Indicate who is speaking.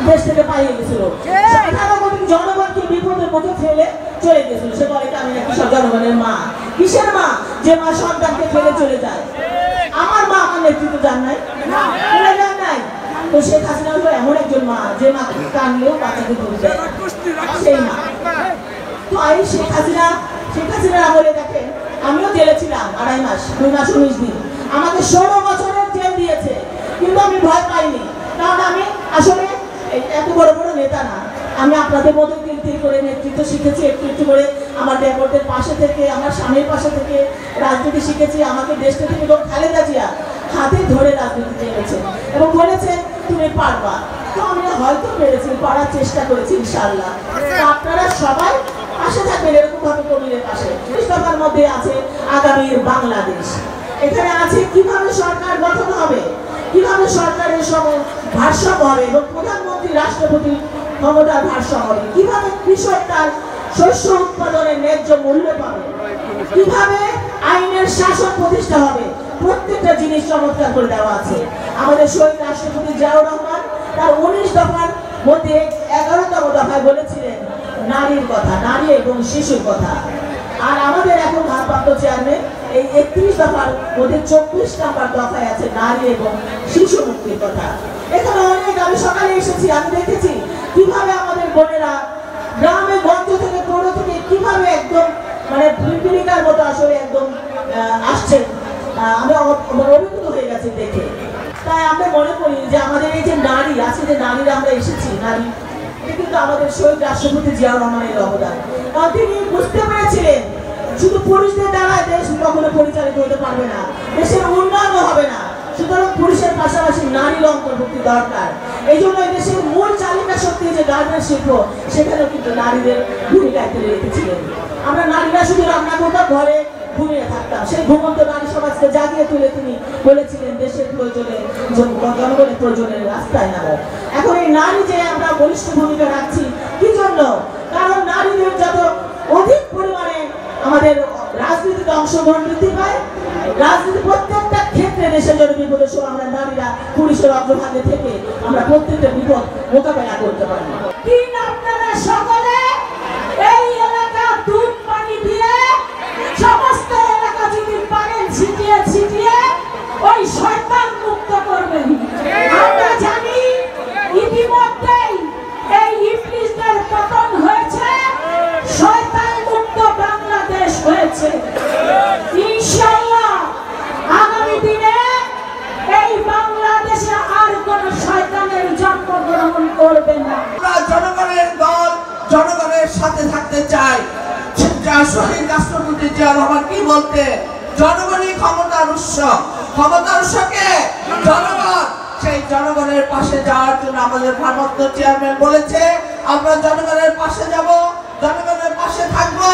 Speaker 1: দেশ থেকে পালিয়ে গেছিল। জনগণকে বিপদের মুখে ফেলে চলে গেছিল। সে বলে আমি নাকি সব জনগণের মা। কিসের মা? যে মা সন্তানকে ফেলে চলে যায়। আমার মা আমার নেতৃত্ব জান নাই, জান নাই। তো শেখ হাসিনা হলো এমন একজন মা যে মা কানলেও বাচ্চাকে ধরে দেয়, সেই মা। তো এই শেখ হাসিনার আমলে দেখেন আমিও জেলে ছিলাম 2.5 মাস, 2 মাস 19 দিন। আমাকে 16 বছরের জেল দিয়েছে, কিন্তু আমি ভয় পাইনি। কারণ আমি আসলে এত বড় বড় নেতা না, আমি আপনাদের মতো তিল করে নেতৃত্ব শিখেছি, একটু একটু করে আমার ডেপুটির পাশে থেকে, আমার স্বামীর পাশে থেকে রাজনীতি শিখেছি। আমাকে দেশ থেকে এবং খালেদা জিয়া হাতে ধরে রাজনীতিতে এনেছে এবং বলেছে তুমি পারবা। তো আমি হয়তো পেরেছি, পারার চেষ্টা করেছি ইনশাআল্লাহ। আপনারা সবাই পাশে থাকবেন এরকম ভাবে কমিটির পাশে। দফার মধ্যে আছে আগামীর বাংলাদেশ, এখানে আছে কিভাবে সরকার গঠন হবে, কিভাবে সরকারের সব ভারসাম্য হবে এবং প্রধানমন্ত্রী রাষ্ট্রপতি ক্ষমতার ভারসাম্য হবে, কিভাবে কৃষক তার শস্য উৎপাদনের ন্যায্য মূল্য পাবে, কিভাবে আইনের শাসন প্রতিষ্ঠা হবে, প্রত্যেকটা জিনিস চমৎকার করে দেওয়া আছে। আমাদের শহীদ রাষ্ট্রপতি জিয়াউর রহমান তার 19 দফার মধ্যে 11তম দফায় বলেছিলেন নারীর কথা, নারী এবং শিশুর কথা। আর আমাদের এখন ভারপ্রাপ্ত চেয়ারম্যান এই 31 দফার মধ্যে 24 নম্বর দফায় আছে নারী এবং শিশু মুক্তির কথা। এখানে অনেক, আমি সকালে এসেছি, আমি দেখেছি কিভাবে আমাদের বোনেরা গ্রামে গঞ্জ থেকে পৌর থেকে কিভাবে একদম মানে পিপিলিকার মতো আসলে একদম আসছেন। আমি অভিভূত হয়ে গেছি দেখে। তাই আমরা মনে করি যে আমাদের এই যে নারী আছে, যে নারীরা আমরা এসেছি, নারী এটা কিন্তু আমাদের শহীদ রাষ্ট্রপতি জিয়াউর রহমানের অবদান। কারণ তিনি বুঝতে পেরেছিলেন শুধু পুরুষদের দ্বারা দেশ কখনো পরিচালিত হতে পারবে না, দেশের উন্নয়ন হবে না। সুতরাং পুরুষের পাশাপাশি নারীর অন্তর্ভুক্তি দরকার। এই জন্য দেশের মূল চালিকা শক্তি যে গার্মেন্টস শিল্প, সেখানেও কিন্তু নারীদের ভূমিকা তুলে রেখেছিলেন। আমরা নারীরা শুধু রান্না করতাম, ঘরে ঘুমিয়ে থাকতাম, সেই ঘুমন্ত নারী সমাজকে জাগিয়ে তুলে তিনি বলেছিলেন দেশের প্রয়োজনে, জনগণের প্রয়োজনে রাস্তায় নামো। এখন এই নারী যে আমরা বলিষ্ঠ ভূমিকা রাখছি কি জন্য? কারণ নারীদের যত অধিক পরিমাণে আমাদের রাজনীতিতে অংশগ্রহণ বৃদ্ধি পায়, রাজনীতি প্রত্যেকটা ক্ষেত্রে দেশের জন্য বিপদের সময় আমরা নারীরা পুলিশের অগ্রভাগে থেকে আমরা প্রত্যেকটা বিপদ মোকাবেলা করতে পারি। আপনারা সকলে এই এলাকা দুধ পানি দিয়ে সমস্ত এলাকা যদি পারেন ছিটিয়ে ছিটিয়ে ওই শয়তান মুক্ত করবেন। আমরা জানি ইতিমধ্যেই এই ইবলিসদের পতন হয়েছে, শয়তান মুক্ত বাংলাদেশ হয়েছে। ইনশাআল্লাহ আগামী দিনে এই বাংলাদেশে আর কোন শয়তানের জন্মগ্রহণ করবে না।
Speaker 2: আমরা জনগণের দল, জনগণের সাথে থাকতে চাই। শহীদ রাষ্ট্রপতি জিয়াউর রহমান কি বলতে, জনগণই ক্ষমতার উৎস, ক্ষমতার উৎসকে জনগণ। সেই জনগণের পাশে যাওয়ার জন্য আমাদের ভারপ্রাপ্ত চেয়ারম্যান বলেছে আমরা জনগণের পাশে যাব, জনগণের পাশে থাকবো।